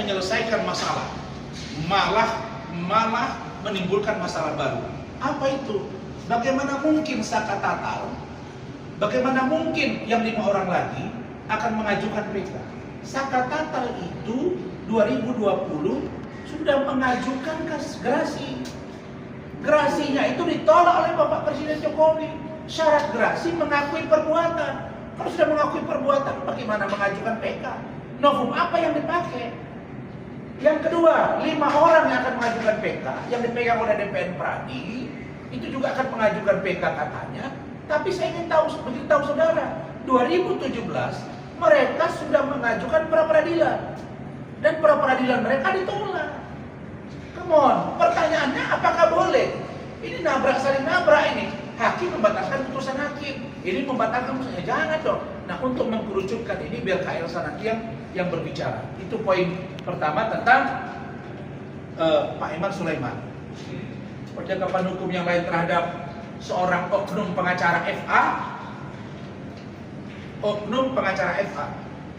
menyelesaikan masalah, malah menimbulkan masalah baru. Apa itu? Bagaimana mungkin Saka Tatal, bagaimana mungkin yang 5 orang lagi akan mengajukan PK? Saka Tatal itu 2020 sudah mengajukan gerasi. Gerasinya itu ditolak oleh Bapak Presiden Jokowi. Syarat gerasi mengakui perbuatan. Kalau sudah mengakui perbuatan, bagaimana mengajukan PK? Novum apa yang dipakai? Yang kedua, 5 orang yang akan mengajukan PK yang dipegang oleh DPN Pradi itu juga akan mengajukan PK katanya. Tapi saya ingin beritahu saudara, 2017 mereka sudah mengajukan pra peradilan dan pra peradilan mereka ditolak. Come on, pertanyaannya apakah boleh? Ini saling nabrak ini. Hakim membatalkan putusan hakim, ini membatalkan putusannya, jangan dong. Nah, untuk mengkerucutkan ini biar Kak Elsa nanti yang berbicara. Itu poin pertama tentang Pak Iman Sulaiman. Percakapan hukum yang lain terhadap seorang oknum pengacara FA. Oknum pengacara FA.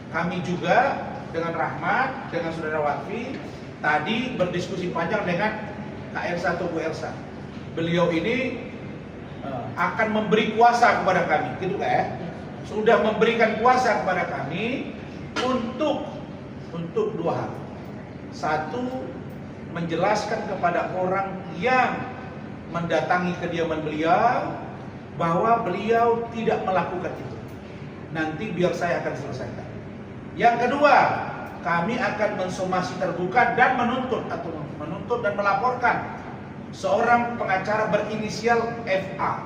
Kami juga dengan Rahmat, dengan Saudara Watfi tadi berdiskusi panjang dengan Kak Elsa atau Bu Elsa. Beliau ini akan memberi kuasa kepada kami, gitu ya? Sudah memberikan kuasa kepada kami untuk 2 hal. Satu, menjelaskan kepada orang yang mendatangi kediaman beliau bahwa beliau tidak melakukan itu. Nanti biar saya akan selesaikan. Yang kedua, kami akan mensomasi terbuka dan menuntut dan melaporkan seorang pengacara berinisial FA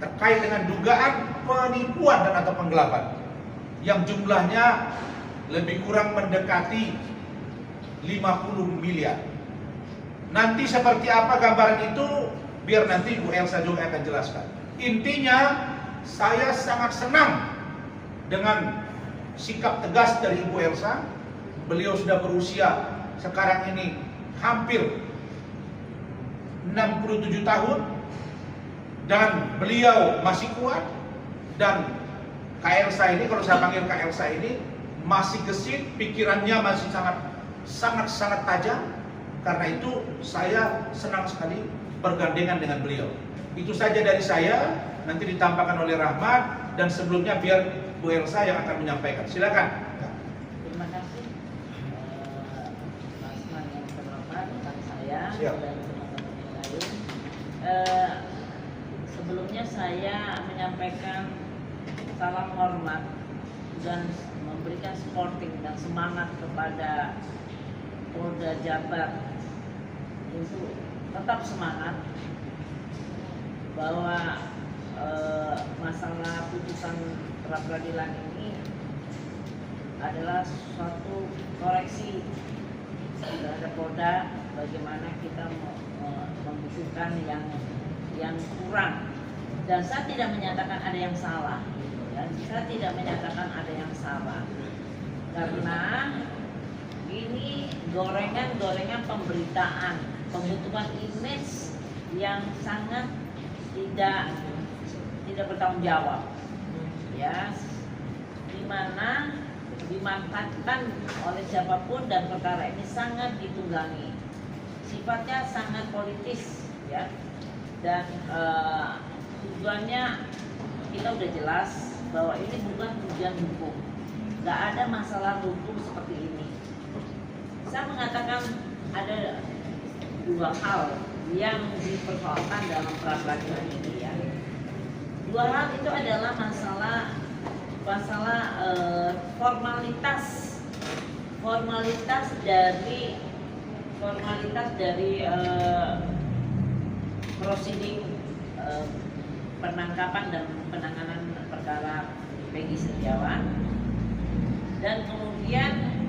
terkait dengan dugaan penipuan dan atau penggelapan yang jumlahnya lebih kurang mendekati 50 miliar. Nanti seperti apa gambaran itu biar nanti Bu Elsa juga akan jelaskan. Intinya saya sangat senang dengan sikap tegas dari Ibu Elsa. Beliau sudah berusia sekarang ini hampir 67 tahun dan beliau masih kuat, dan Kak Elsa ini, kalau saya panggil Kak Elsa ini, masih gesit, pikirannya masih sangat tajam. Karena itu saya senang sekali bergandengan dengan beliau. Itu saja dari saya, nanti ditampakkan oleh Rahmat, dan sebelumnya biar Bu Elsa yang akan menyampaikan. Silakan. Terima kasih Mas Man yang terhormat, rekan saya. Siap. Dan teman-teman yang lain. Sebelumnya saya menyampaikan salam hormat dan memberikan supporting dan semangat kepada Polda Jabar untuk tetap semangat bahwa masalah putusan pra peradilan ini adalah suatu koreksi terhadap Polda, bagaimana kita membutuhkan yang kurang. Dan saya tidak menyatakan ada yang salah, dan saya tidak menyatakan ada yang salah, karena ini gorengan pemberitaan, pembentukan image yang sangat tidak bertanggung jawab, ya, dimana dimanfaatkan oleh siapapun, dan perkara ini sangat ditunggangi, sifatnya sangat politis, ya, dan tujuannya kita udah jelas bahwa ini bukan tujuan hukum, nggak ada masalah hukum seperti ini. Saya mengatakan ada 2 hal yang dipersoalkan dalam pra peradilan ini, ya. 2 hal itu adalah masalah formalitas dari prosiding penangkapan dan penanganan perkara Peggy Setiawan, dan kemudian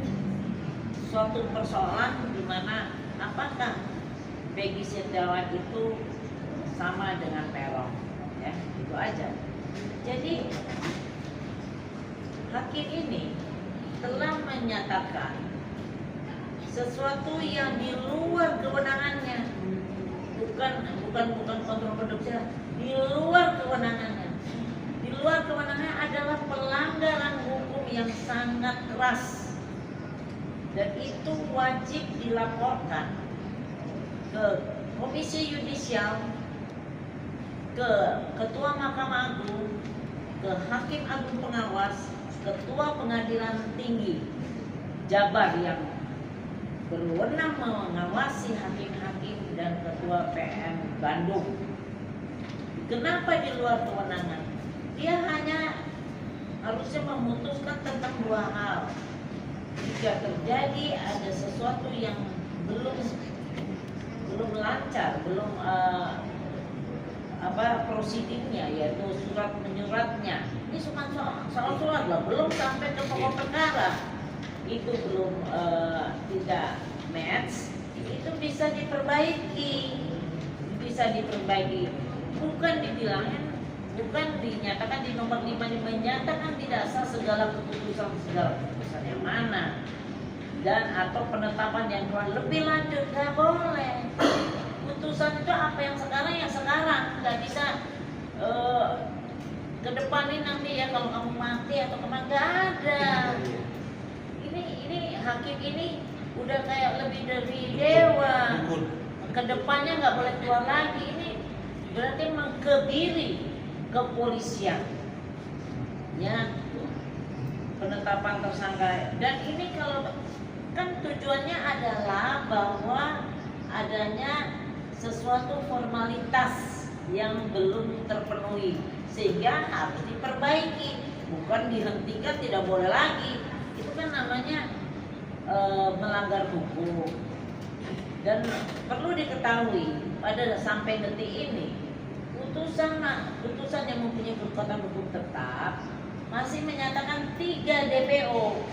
suatu persoalan di mana apakah Peggy Setiawan itu sama dengan Peron, ya, itu aja. Jadi hakim ini telah menyatakan sesuatu yang di luar kewenangannya, bukan kontraproduktif, di luar kewenangannya. Di luar kewenangannya adalah pelanggaran hukum yang sangat keras. dan itu wajib dilaporkan ke Komisi Yudisial, ke Ketua Mahkamah Agung, ke Hakim Agung Pengawas, Ketua Pengadilan Tinggi Jabar yang berwenang mengawasi hakim-hakim, dan Ketua PN Bandung. Kenapa di luar kewenangan? Dia hanya harusnya memutuskan tentang dua hal. Jika terjadi ada sesuatu yang belum lancar, belum prosedurnya, yaitu surat menyuratnya. Ini cuma soal surat lah, belum sampai ke pokok perkara. Itu belum tidak match, itu bisa diperbaiki, bukan dinyatakan di nomor 5 menyatakan tidak sah segala keputusan yang mana, dan atau penetapan yang lebih lanjut, nggak boleh. Putusan itu apa yang sekarang, nggak bisa ke depanin nanti ya kalau kamu mati atau kemana, nggak ada. Ini hakim ini udah kayak lebih dari dewa. Kedepannya nggak boleh keluar lagi. Ini berarti mengkebiri kepolisian. Ya, penetapan tersangka. Dan ini kalau kan tujuannya adalah bahwa adanya sesuatu formalitas yang belum terpenuhi, sehingga harus diperbaiki, bukan dihentikan, tidak boleh lagi. Itu kan namanya melanggar hukum. Dan perlu diketahui pada sampai detik ini putusan yang mempunyai kekuatan hukum tetap masih menyatakan 3 DPO.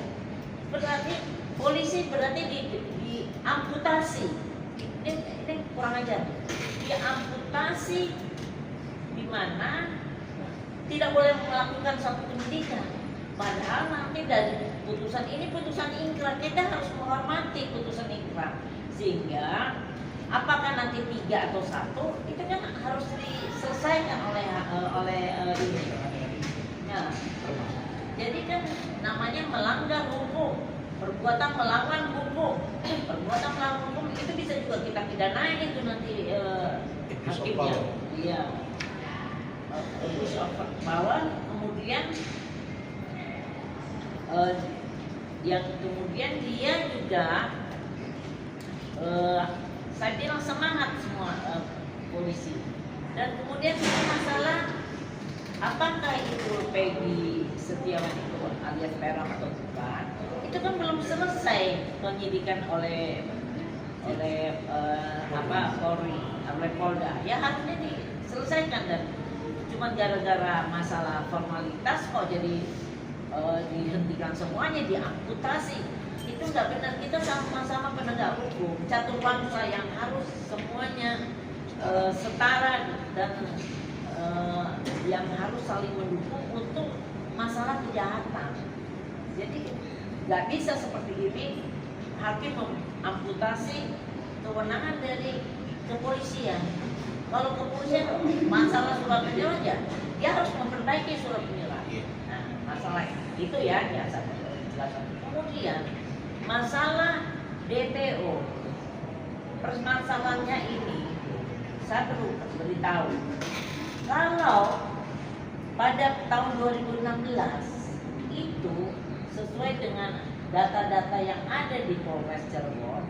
Berarti polisi diamputasi. Ini kurang ajar. Diamputasi di mana tidak boleh melakukan suatu penyidikan. Padahal nanti dari putusan ini putusan ingkrah, kita harus menghormati putusan ingkrah, sehingga apakah nanti 3 atau 1 itu kan harus diselesaikan oleh ini. Ya. Jadi kan namanya melanggar hukum, perbuatan melawan hukum, perbuatan melawan hukum itu bisa juga kita pidanain itu nanti hakimnya. Iya. Abuse of power, kemudian yang kemudian dia juga saya bilang semangat semua polisi. Dan kemudian masalah apakah itu Peggy Setiawan itu alias Peron atau bukan, itu kan belum selesai penyidikan oleh Polri, oleh Polda. Ya harusnya diselesaikan, dan cuma gara-gara masalah formalitas kok jadi dihentikan semuanya, diamputasi. Itu nggak benar. Kita sama-sama penegak hukum, satu bangsa yang harus semuanya setara dan yang harus saling mendukung untuk masalah kejahatan. Jadi nggak bisa seperti ini hakim mengamputasi kewenangan dari kepolisian. Kalau kepolisian masalah surat menyurat, ya dia harus memperbaiki surat menyurat. Nah, masalah itu ya biasa. Kemudian masalah DPO, permasalahannya ini saya perlu beritahu. Kalau pada tahun 2016 itu sesuai dengan data-data yang ada di Polres Cirebon,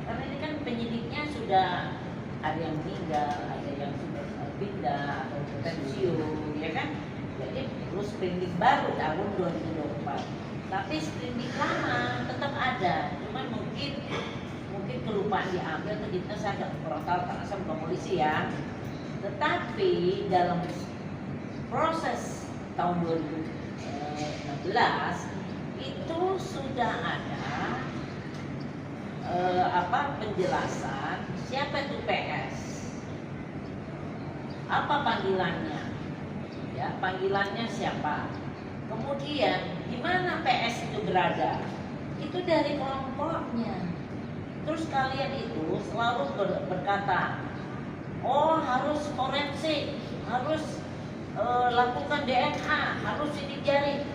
karena ini kan penyidiknya sudah ada yang meninggal, ada yang sudah pindah atau pensiun, ya kan? Jadi perlu sprindik baru tahun 2024. Tapi sprindik lama tetap ada, cuman mungkin kelupaan diambil atau kita saya nggak kurang tahu karena saya bukan polisi ya. Tetapi dalam proses tahun 2016 itu sudah ada penjelasan siapa itu PS, apa panggilannya, ya panggilannya siapa, kemudian di mana PS itu berada, itu dari kelompoknya. Terus kalian itu selalu berkata, oh harus forensik, harus lakukan DNA, harus sidik jari.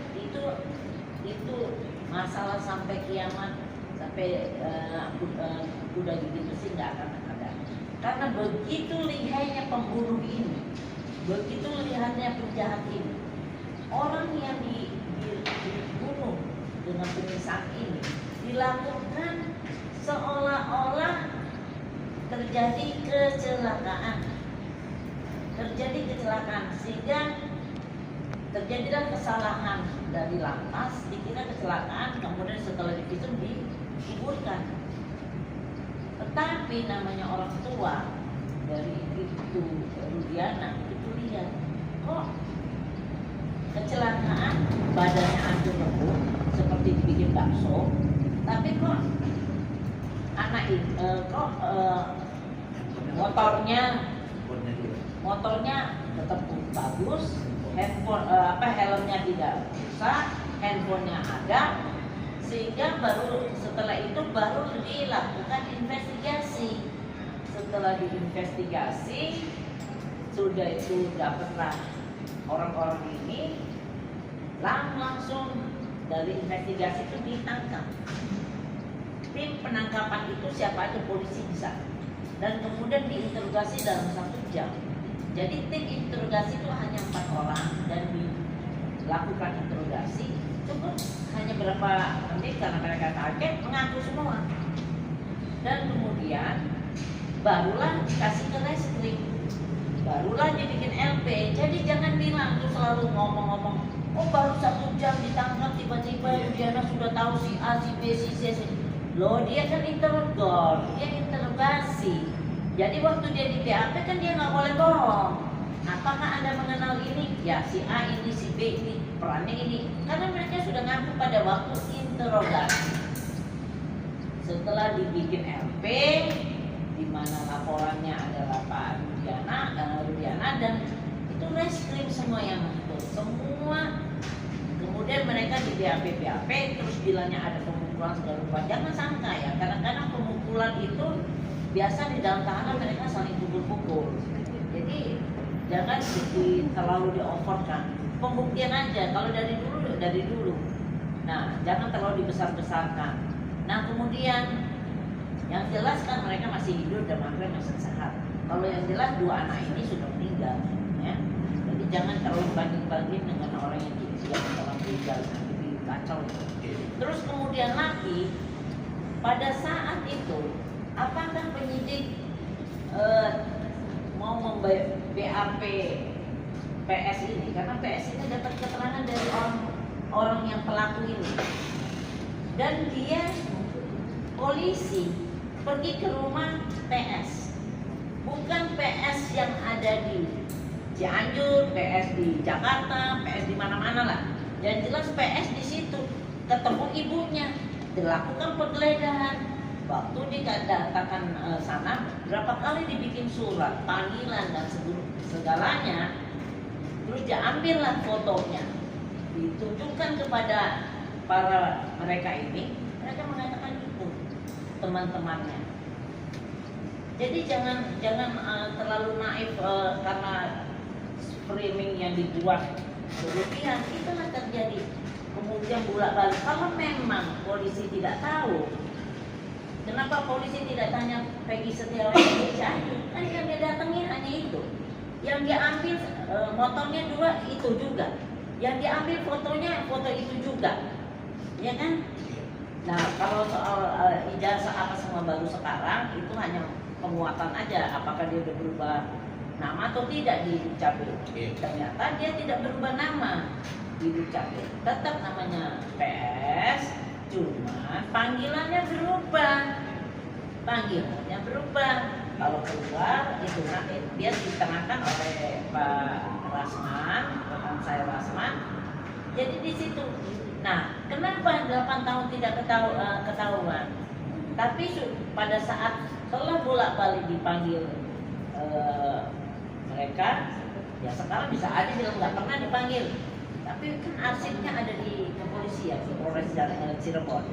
Itu masalah sampai kiamat sampai kuda gigit besi nggak akan ada. Karena begitu lihainya pembunuh ini, begitu lihainya penjahat ini, orang yang dibunuh dengan penyiksaan ini dilakukan seolah-olah terjadi kecelakaan, sehingga terjadilah kesalahan dari lantas, dikira kecelakaan, kemudian setelah divisum dikuburkan. Tetapi namanya orang tua dari itu Rudiana itu lihat kok kecelakaan, badannya hancur lebur seperti dibikin bakso, tapi kok anak ini motornya tetap bagus, handphone helmnya tidak rusak, handphonenya ada, sehingga baru setelah itu baru dilakukan investigasi. Setelah diinvestigasi sudah itu dapatlah orang-orang ini langsung dari investigasi itu ditangkap. Tim penangkapan itu siapa aja polisi bisa, dan kemudian diinterogasi dalam 1 jam. Jadi tim interogasi itu hanya 4 orang dan dilakukan interogasi cukup hanya berapa menit karena mereka kaget mengaku semua. Dan kemudian barulah dikasih ke reskrim, barulah dibikin LP. Jadi jangan bilang tuh selalu ngomong-ngomong, oh baru 1 jam ditangkap tiba-tiba Rudiana sudah tahu si A, si B, si C. Loh dia kan interogor, dia interogasi. Jadi waktu dia di BAP kan dia nggak boleh bohong. Apakah Anda mengenal ini? Ya si A ini, si B ini, perannya ini. Karena mereka sudah ngaku pada waktu interogasi. Setelah dibikin LP, di mana laporannya adalah Pak Rudiana dan itu reskrim semua yang itu semua. Kemudian mereka di BAP terus bilangnya ada pemukulan segala rupa. Jangan sangka ya, kadang-kadang pemukulan itu biasa di dalam tahanan mereka saling pukul-pukul. Jadi jangan terlalu dioverkan. Pembuktian aja. Kalau dari dulu. Nah, jangan terlalu dibesar-besarkan. Nah, kemudian yang jelas kan mereka masih hidup dan mereka masih sehat. Kalau yang jelas 2 anak ini sudah meninggal, ya. Jadi jangan terlalu banding-banding dengan orang yang tidak telah meninggal, nanti kacau. Terus kemudian lagi pada saat itu apakah penyidik mau membayar BAP PS ini? Karena PS ini dapat keterangan dari orang yang pelaku ini. Dan dia polisi pergi ke rumah PS. Bukan PS yang ada di Cianjur, PS di Jakarta, PS di mana-mana lah. Yang jelas PS di situ. Ketemu ibunya, dilakukan penggeledahan. Waktu dikatakan sana, berapa kali dibikin surat, panggilan dan segalanya, terus diambillah fotonya, ditunjukkan kepada para mereka ini, mereka mengatakan itu teman-temannya. Jadi jangan terlalu naif karena framing yang dibuat berlebihan, itulah terjadi. Kemudian bolak-balik, kalau memang polisi tidak tahu, kenapa polisi tidak tanya Peggy Setiawan di Cianjur? Kan yang dia datangi hanya itu. Yang dia ambil motornya 2 itu juga. Yang diambil fotonya foto itu juga. Ya kan? Nah, kalau soal ijazah apa semua baru sekarang itu hanya penguatan aja. Apakah dia udah berubah nama atau tidak di Dukcapil? Ternyata dia tidak berubah nama di Dukcapil. Tetap namanya PS. Cuma panggilannya berubah. Kalau keluar itu nanti dia ditenangkan oleh Pak Rasman, rekan saya Rasman. Jadi di situ. Nah, kenapa 8 tahun tidak ketahuan? Tapi pada saat setelah bolak-balik dipanggil mereka, ya sekarang bisa aja bilang nggak pernah dipanggil. Tapi kan arsipnya ada di kepolisian, di Polres Cirebon.